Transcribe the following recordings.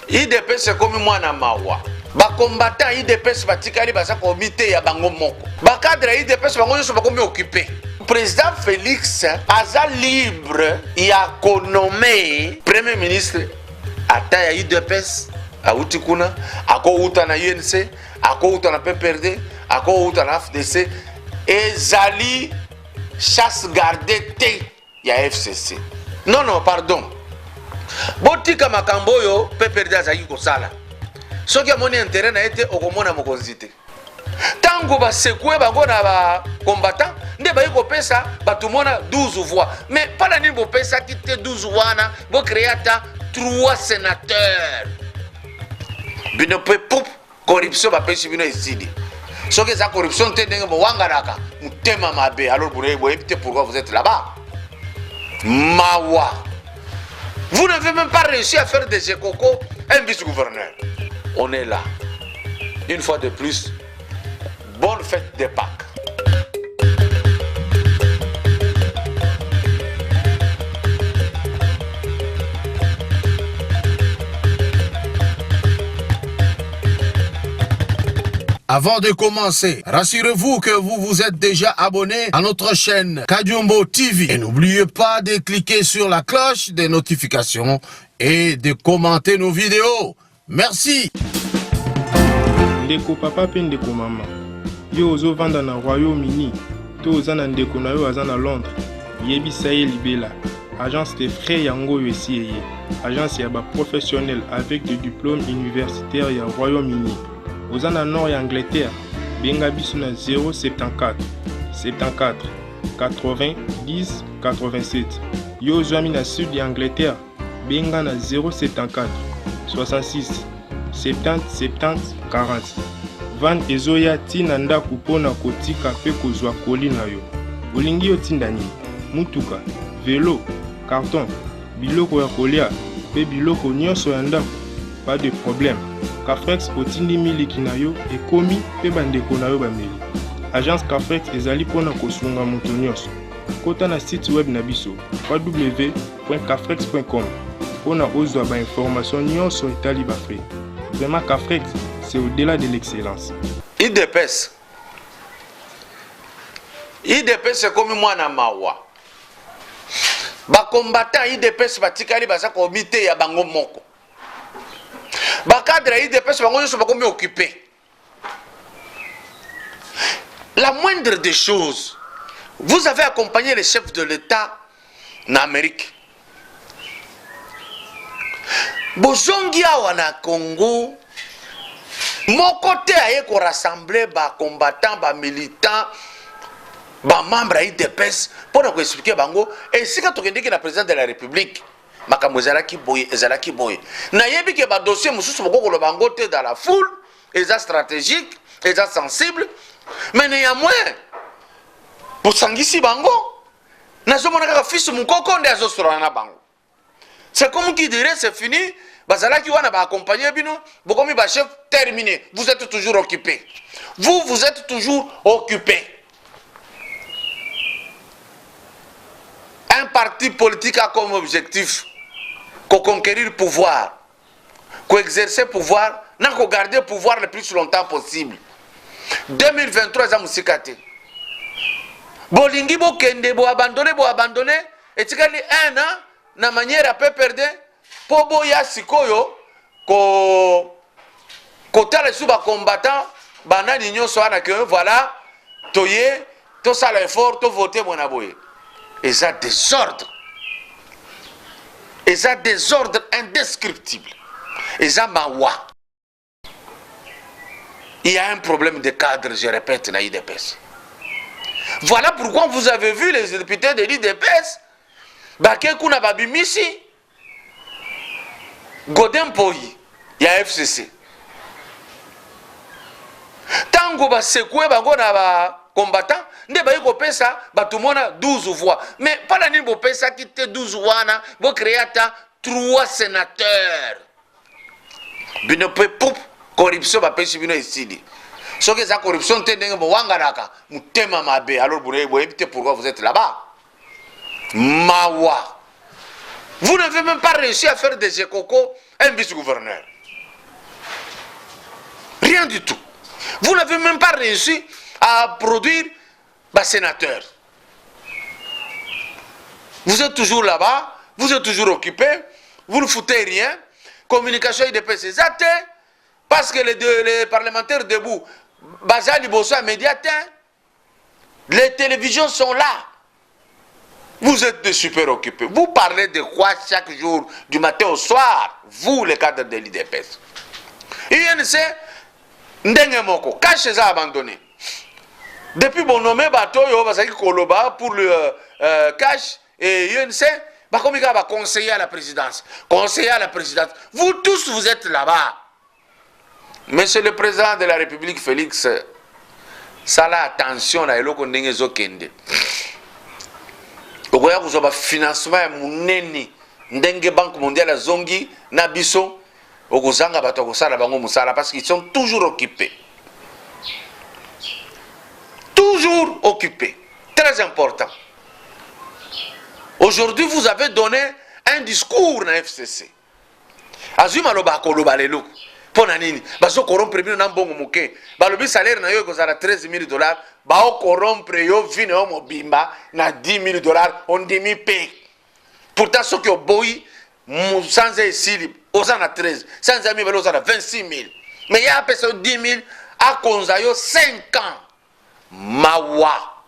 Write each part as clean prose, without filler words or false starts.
IDPS comme moi na mawa. Ba combattant IDPS batikali basa komité ya bango moko. Ba cadre IDPS bango nyonso bakomi occupé. Président Félix aza libre ya konomé premier ministre ata ya IDPS auti kuna ako uta na UNC ako uta na PPRD ako uta na FDC ezali chasse gardée te ya FCC. Non, pardon. Botika makambo yo PPRD azaki kosala. Soki amoni intérêt na ete okomona mokonzi te. Tango ba sekwe bango na ba combattant nde ba yiko pesa batumona 12 voix. Mais pas la nimbo pesa kite 12 wana bo créata 3 sénateurs. Bino pe poup corruption ba pesi bino isidi. Soki za corruption te ndenge bo wangaraka mutema mabe alors vous évitez pourquoi vous êtes là-bas. Mawa. Vous n'avez même pas réussi à faire des écocos un vice-gouverneur. On est là. Une fois de plus, bonne fête de Pâques. Avant de commencer, rassurez-vous que vous vous êtes déjà abonné à notre chaîne Kadiombo TV. Et n'oubliez pas de cliquer sur la cloche des notifications et de commenter nos vidéos. Merci. Ndeko papa pe ndeko mama. Yo ozo vanda na Royaume-Uni. To oza na ndeko na yo aza na Londres. Yebisa ye libela. Agence de frais yango yo esi eye. Agence ya ba professionnel avec des diplômes universitaires ya Royaume-Uni. Aux en nord et Angleterre, benga biso na 074 74 80 10 87. Yo zami na sud de Angleterre, benga na 074 66 70 70 40. Van ezoya tina ndako pona kotika pe kozwa koli na yo. Olingi otinda nini? Mutuka, vélo, carton, biloko ya kolia pe biloko nyonso ya ndako. Pas de problème. Cafrex otindi miliki na yo ekomi pe bandeko na yo bameli. Agence Cafrex ezali pona kosunga moto nyonso. Kota na site web na biso www.cafrex.com pona ozwa ba information nyonso etali ba frais. Vraiment Cafrex, c'est au-delà de l'excellence. IDPS c'est comme moi na mawa. Ba combattant IDPS batikali basa komité ya bango moko. Ba cadre IDPS bango nyonso bakomi occupé. La moindre des choses, vous avez accompagné les chefs de l'État en Amérique. Bozongi awa na Congo, mon côté aye ko rassembler ba combattants, ba militants, ba membres IDPS pour nous expliquer bango et si quand on dit que le président de la République makambo ezalaki boye na yebi ke ba dossier mususu boko lo bango te dans la foule eza stratégique eza sensible mais néanmoins pour sangisi bango nazomona kaka fils mukoko nde azosora na bango. C'est comme qui dirait c'est fini bazalaki wana ba accompagner bino bokomi ba chef terminé, vous êtes toujours occupé, vous êtes toujours occupé. Un parti politique a comme objectif qu'on conquérir le pouvoir, qu'on exercer le pouvoir, qu'on garder le pouvoir le plus longtemps possible. 2023 ans musikate. Bolingi bo kende bo abandonné et tikali un an na manière à peu perdre pour boya sikoyo ko tala suba combattant banani nyonso ana que voilà toye to sala effort to voter mon aboye. Et ça désordre. Et ça désordre indescriptible. Et ça mawa. Il y a un problème de cadre, je répète, dans l'IDPS. Voilà pourquoi vous avez vu les députés de l'IDPS. Bakekuna Babimisi. Godin Poyi. Il y a FCC. Tango ba sekwe bango na ba combattant. Nde ba yiko pesa batumona 12 voix. Mais pas la nimbo pesa qui te 12 wana bo créata 3 sénateurs. Bino pe poup corruption ba pesi bino isidi. Soki za corruption te ndenge bo wangaraka mutema mabe alors vous évitez pourquoi vous êtes là-bas. Mawa. Vous n'avez même pas réussi à faire des écocos un vice-gouverneur. Rien du tout. Vous n'avez même pas réussi à produire un sénateur. Vous êtes toujours là-bas, vous êtes toujours occupé, vous ne foutez rien. Communication IDPS, c'est ça, parce que les parlementaires debout, Bazali Bossa médiatin, les télévisions sont là. Vous êtes des super occupés. Vous parlez de quoi chaque jour, du matin au soir, vous, les cadres de l'IDPS. INC, Ndenge Moko, cache ça abandonné. Depuis bon nommé Batoyo, Basaki Koloba pour le cash et INC, Bakomika va conseiller à la présidence. Conseiller à la présidence. Vous tous, vous êtes là-bas. Monsieur le président de la République, Félix, ça là, attention, là, il y a Zokende. Il y a un financement, Ndenge Banque mondiale, Zongi, Nabiso, parce qu'ils sont toujours occupés. Toujours occupés. Très important. Aujourd'hui, vous avez donné un discours dans la FCC. Azuma loba koloba lelo. Ponanini. Baso corrompre mino nambongo muke. Balobi salaire na yo kozala $13,000. Bao corrompre yo vine yo mobimba na $10,000 on demi paye. Pourtant ceux qui ont boyi sans esili osana 13. Sans ami velo osana 26,000. Mais il y a personne 10,000 à konzayo 5 ans. Mawa.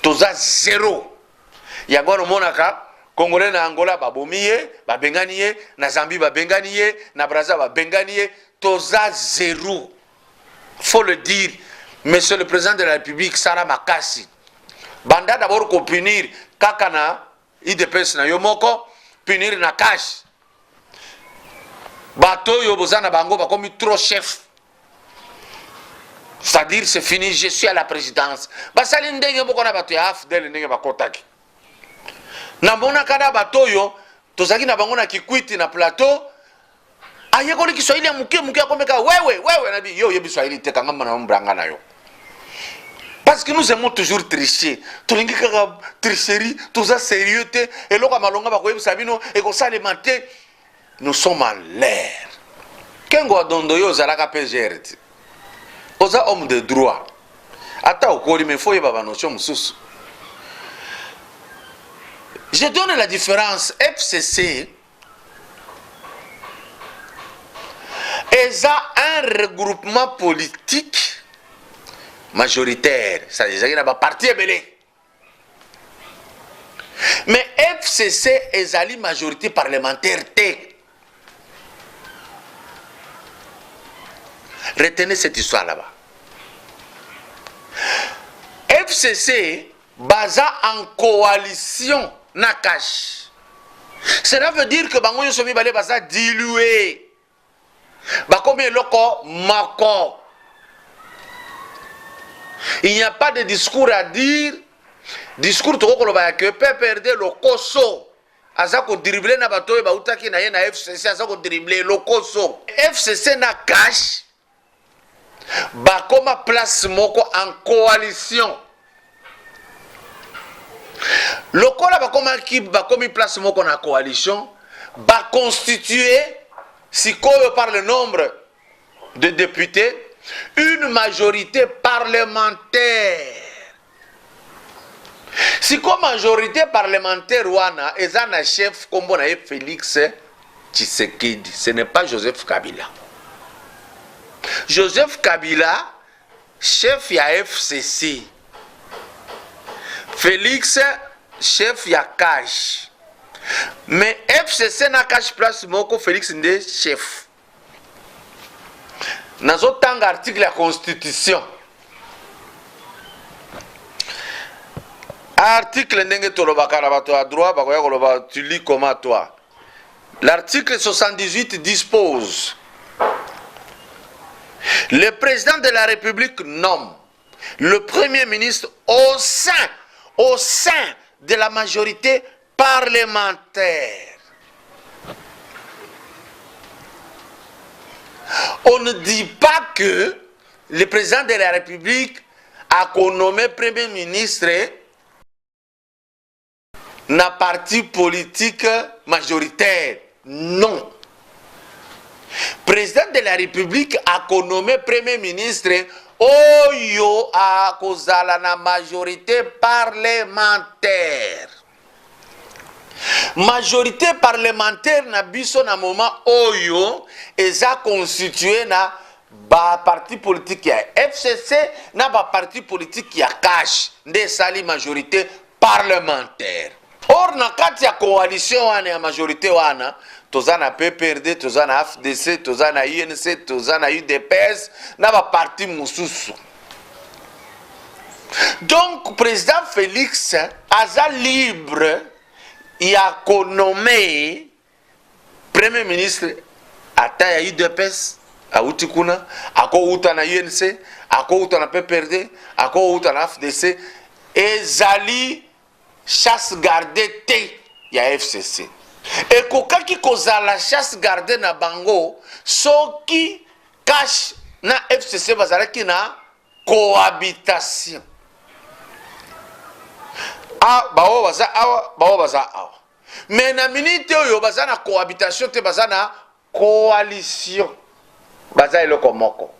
Toza zéro. Yagoro monaka Congolais na Angola babomiye, babenganiye, na Zambie babenganiye, na Brazza babenganiye, toza zéro. Faut le dire, monsieur le président de la République, Sara Makasi. Banda d'abord ko punir kakana IDPS na yomoko, punir na cash. Bato yo bozana bango bakomi trop chef. C'est-à-dire c'est fini, je suis à la présidence. Basali ndenge boko na bato ya AFDEL ndenge bakotaki. Na mona kada batoyo tozaki na bango na kikwiti na plateau ayeko li Kiswahili ya muke akomeka wewe nabi yo yebi Swahili te kanga na mbranga na yo parce que nous aimons toujours tricher tolingi kaka tricherie toza sérieux te eloko malonga ba koyebi sabino e ko salementer nous sommes en l'air kengo adondo yo zalaka PGR te oza homme de droit ata okoli me foye baba notion mususu. Je donne la différence. FCC est un regroupement politique majoritaire. Ça veut dire qu'il y a un parti belé. Mais FCC est une majorité parlementaire. Retenez cette histoire là-bas. FCC basa en coalition. Nakash. Cela veut dire que bango yosomi balé basa dilué. Bakomi loko mako. Il n'y a pas de discours à dire. Discours to ko loba que peut perdre le koso. Azako dribbler na bato ba utaki na ye na FCC azako dribbler le koso. FCC na cash. Bakoma place moko en coalition. Le Kola bakomi place moko na coalition va constituer, si par le nombre de députés, une majorité parlementaire. Si comme majorité parlementaire wana ezana chef kombo na Félix Tshisekedi, ce n'est pas Joseph Kabila. Joseph Kabila, chef ya FCC. Félix, chef ya cash. Mais FCC na cash place moko Félix nde chef. Nazo tanga article la constitution. Article ndenge toloba karabato à droit bakoya koloba tu lis comment toi. L'article 78 dispose: le président de la République nomme le premier ministre au sein de la majorité parlementaire. On ne dit pas que le président de la République a nommé premier ministre na parti politique majoritaire. Non. président de la République a nommé premier ministre oyo a kozala na majorité parlementaire. Majorité parlementaire na biso na moment oyo eza constitué na ba parti politique ya FCC na ba parti politique ya cash nde sali majorité parlementaire. Or na kati ya coalition wana ya majorité wana toza na PPRD, toza na FDC, toza na UNC, toza na UDPS na ba parti mususu. Donc président Félix aza libre ya konomé premier ministre ata ya UDPS auti kuna ako uta na UNC, ako uta na PPRD, ako uta na FDC ezali chasse gardée te ya FCC. Ekokaki kozala chasse gardée na bango soki cash na FCC bazalaki na cohabitation. Bao baza awa, bao baza awa. Mais na minute oyo baza na cohabitation te baza na coalition. Baza eloko moko.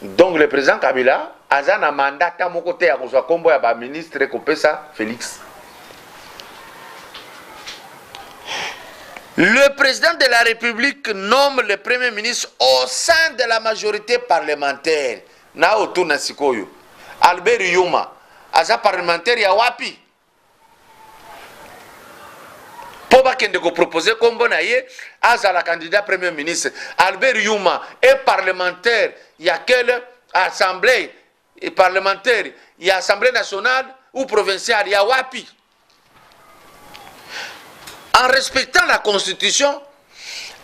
Donc le président Kabila aza na mandat ta moko te ya kozwa kombo ya ba ministre kopesa Félix. Le président de la République nomme le premier ministre au sein de la majorité parlementaire. Na autour na sikoyo. Albert Yuma, aza parlementaire ya wapi? Poba kende ko proposer kombo na ye, aza la candidat premier ministre. Albert Yuma est parlementaire, ya quelle assemblée parlementaire, ya assemblée nationale ou provinciale, ya wapi? En respectant la constitution,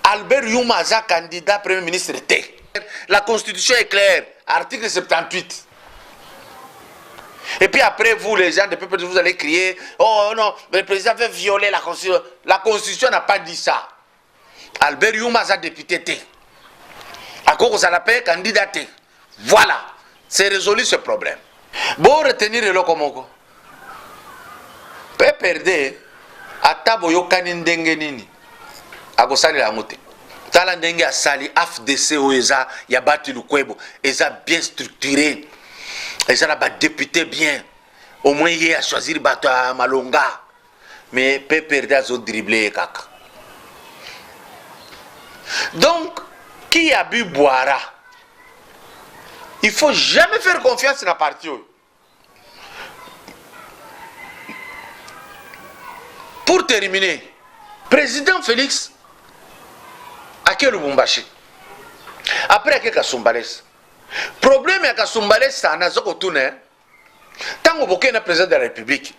Albert Yuma aza candidat premier ministre te. La constitution est claire, article 78. Et puis après, vous, les gens de peuple, vous allez crier, oh non, le président veut violer la Constitution. La Constitution n'a pas dit ça. Albert Yuma a député. À cause de la paix, candidaté. Voilà. C'est résolu ce problème. Bon, retenir le komoko. Peut perdre à taboyo kanindenge nini. A gosali la moté. Tala ndenge a sali AFDC oeza ya bati lukwebo. Eza bien structuré. Les gens ont député bien. Au moins, il a choisi le bateau à Malonga. Mais peut perdre à dribbler. Donc, qui a bu boira? Il ne faut jamais faire confiance à la partie. Pour terminer, président Félix a quel Lubumbashi? Après, à quel Kasumbalès? Problème ya Kasumbalès ça na zoko tune tango boke na président de la République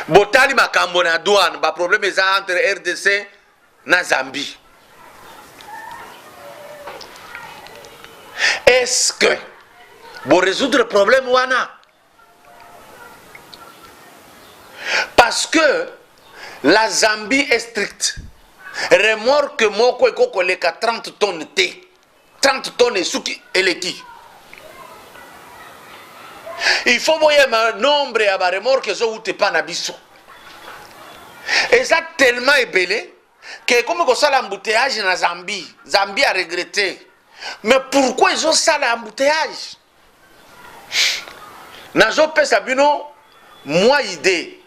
botali makambo na douane ba problème eza entre RDC na Zambie. Est-ce que pour résoudre le problème wana? Parce que la Zambie est stricte. Remorque moko ekoko leka 30 tonnes té. 30 tonnes suki eleki. Il faut moyen un nombre à ba remorque zo ute pa na biso. Et ça tellement ébélé que comme ko sala embouteillage na Zambie, Zambie a regretté. Mais pourquoi ils ont ça l'embouteillage? Nazo pesa bino moi idée.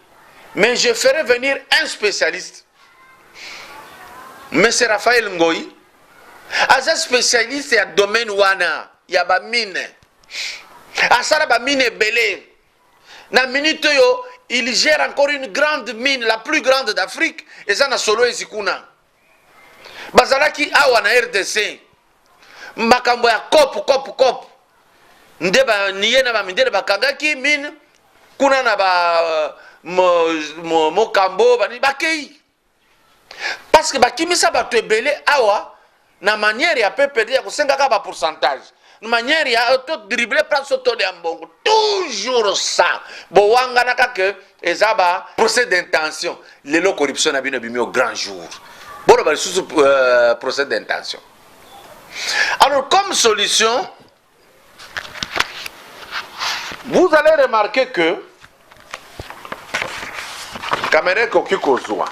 Mais je ferai venir un spécialiste. Monsieur Raphaël Ngoyi, un spécialiste à domaine wana, ya ba mine. Asara ba mine belé. Na minute yo, il gère encore une grande mine, la plus grande d'Afrique, et ça na solo ezikuna. Bazalaki awa na RDC. Makambo ya kop. Ndeba niye na ba mindele bakangaki mine kuna na ba mokambo bani bakei. Parce que bakimisa bato ebele awa na manière ya PPD ya kosenga ka ba pourcentage. Na manière ya to dribbler place to de ambongo. Toujours ça. Bo wanga naka que ezaba procès d'intention. Lelo corruption na bino bimi au grand jour. Bon ba sous procès d'intention. Alors comme solution, vous allez remarquer que kamera ekoki kozwa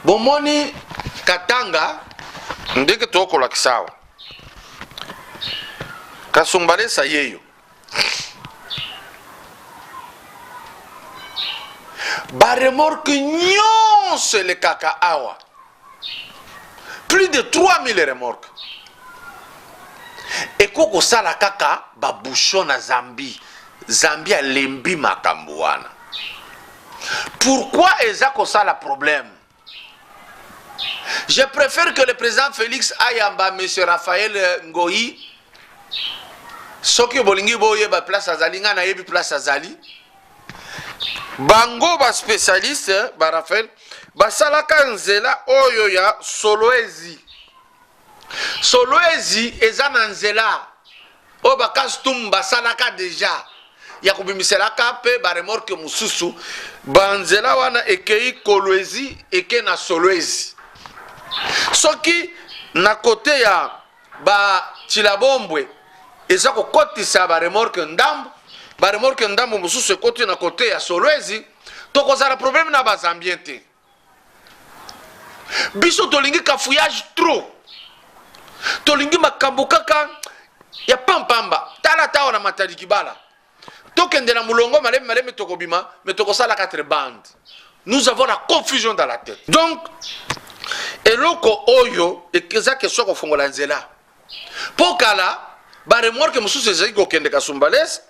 bomoni Katanga ndenge tokolakisa awa kasumbalesa yeyo baremorke nyonso elekaka awa plus de 3000 remorques ekokosala kaka babouchon na Zambie alembi makambo wana. Pourquoi eza kosala problème? Je préfère que le président Félix ayamba monsieur Raphaël Ngoyi soki bolingi boyeba place azali nga na yebi place azali bango ba spécialiste ba Raphaël basalaka nzela oyo ya Solwezi eza na nzela oyo bakastum basalaka deja ya kubimiselaka pe ba remorque mususu banzela wana ekei Kolwezi eke na Solwezi soki na kote ya ba Chilabombwe eza kokotisa ba remorque ndambo mususu ekoti na kote ya Solwezi tokozala problème na bazambien te biso tolingi kafouillage trop tolingi makambo kaka ya pampamba tala tawa na matali kibala tokende na mulongo maleme tokobima mais tokosala 4 bandes. Nous avons la confusion dans la tête. Donc eloko oyo ekeza question kofongola nzela pokala ba remorque mususu ezaki kokende Kasumbalesa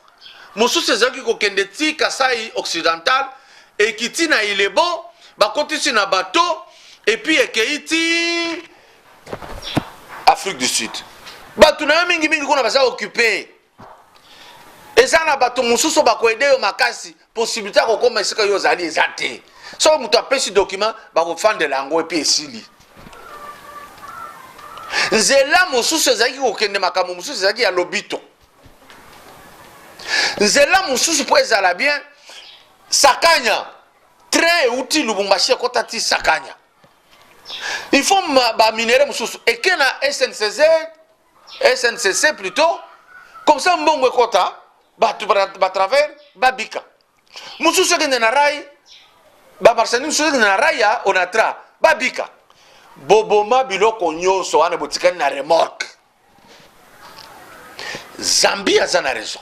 mususu ezaki kokende ti Kasai occidental ekiti na Ilebo bakotisi na bateau et puis ekeiti Afrique du Sud. Bato na mingi kuna basa occupé. Eza na bato mususu bakoede yo makasi possibilité ko koma esika yo zali ezate. So muto apesi document bakofande lango et puis esili. Nzela mususu ezaki kokende makambo mususu ezaki ya lobito. Nzela mususu po ezala bien Sakanya très utile Lubumbashi kota ti Sakanya. Il faut ba minéraux mususu et que na SNCC plutôt comme ça mbongo kota ba travers ba bika mususu ke na rai ba barsani mususu na raya onatra ba bika boboma biloko nyonso wana botikani na remorque Zambia zana raison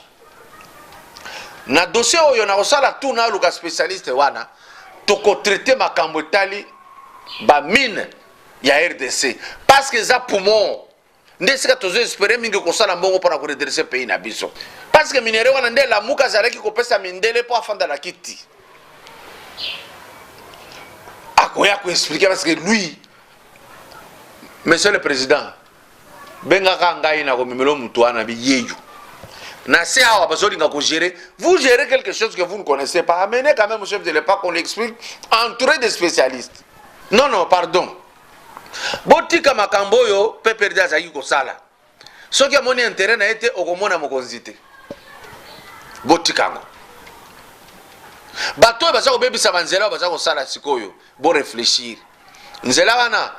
na dossier oyo na osala tout na luka spécialiste wana toko traiter makambo tali ba mine ya RDC parce que za poumon ndesika tozo espérer mingi ko sala mbongo pour redresser pays na biso parce que minere wana ndela muka zareki ko pesa mindele pour afanda la kiti akoya ko expliquer parce que lui monsieur le président benga kanga ina ko mimelo mutu wana bi yeyu na c'est awa bazolinga ko gérer vous gérez quelque chose que vous ne connaissez pas amenez quand même chef de l'État qu'on l'explique entouré de spécialistes. Non, pardon. Botika makambo yo pe perdre azaki ko sala. Soki amoni intérêt na été okomona mokonzi te. Botika ngo. Bato baza ko bebisa banzela baza ko sala sikoyo. Bo réfléchir. Nzela wana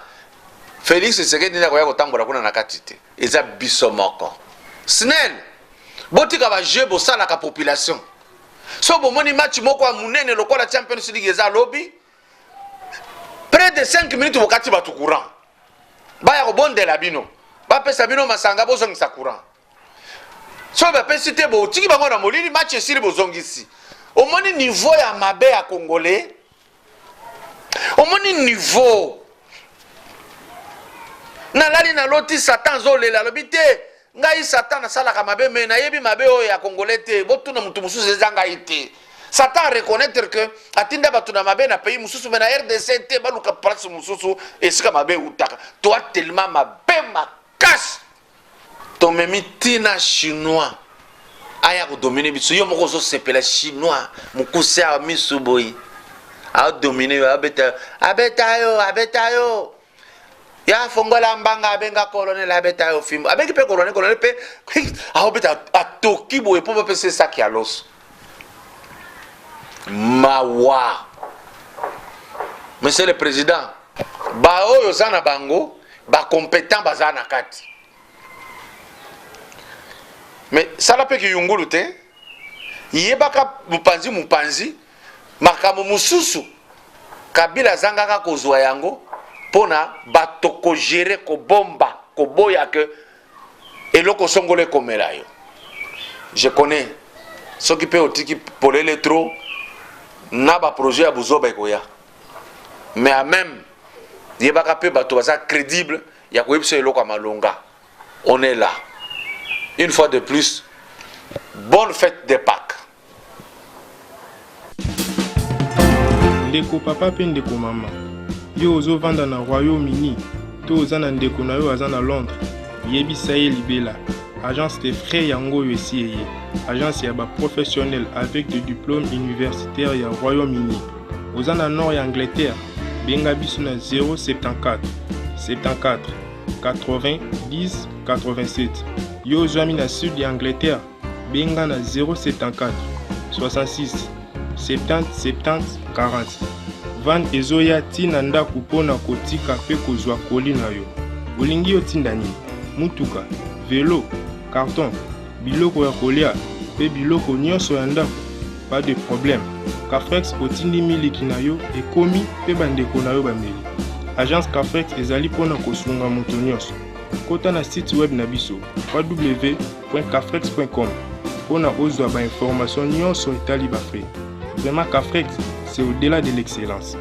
Félix Tshisekedi na ko ya kotambola kuna na katite. Eza biso moko. Snell. Botika ba jeu bo sala ka population. So bo moni match moko a munene lokola Champions League eza lobby. Près de 5 minutes wakati batu courant. Baya ko bondela bino. Ba pesa bino masanga bozongisa courant. So ba pesi te bo tiki bango na molili match esili bozongisi. Omoni niveau ya mabe ya Congolais. Omoni niveau. Na lali na loti Satan zolela lobite. Ngai Satan na sala ka mabe me na yebi mabe o ya Congolais te. Botu na mutu mususu ezanga ite. Satan reconnaître que atinda batu na mabe na pays mususu na RDC te baluka place mususu esika mabe utaka toi tellement mabe makasi to memitina chinois aya ko dominer biso yo moko zo sepela chinois mukuse a misuboyi a dominer abeta yo ya fongola mbanga abenga colonel abeta yo fimbo abengi pe colonel pe a obeta atoki boye po pe se saki alos mawa. Monsieur le président ba oyo zana bango ba compétent bazana kati mais ça la pe ki yungulu te yebaka mupanzi makambo mususu Kabila zangaka kozwa yango pona bato ko gérer ko bomba ko boya que eloko songole komela yo. Je connais ceux qui peut otiki polele trop na ba projet ya buzoba ekoya. Mais à même yebaka pe bato baza crédible ya ko yebisa eloko malonga. On est là. Une fois de plus, bonne fête de Pâques. Ndeko papa pe ndeko mama yo ozovanda na Royaume-Uni to oza na ndeko na yo aza na Londres yebisa ye libela agence de frais yango yo esi eye agence ya professionnel avec des diplômes universitaires ya Royaume-Uni oza na nord ya Angleterre benga biso na 074 74 80 10 87 yo ozwami na sud ya Angleterre benga na 074 66 70 70 40. Van ezoya tina ndaku pona kotika pe kozwa koli na yo. Olingi yo tinda nini? Mutuka, vélo, carton, biloko ya kolia pe biloko nyonso ya ndaku. Pas de problème. Cafrex otindi miliki na yo ekomi pe bandeko na yo bameli. Agence Cafrex ezali pona kosunga moto nyonso. Kota na site web na biso www.cafrex.com pona ozwa ba information nyonso etali ba frais. Vraiment Cafrex, c'est au-delà de l'excellence.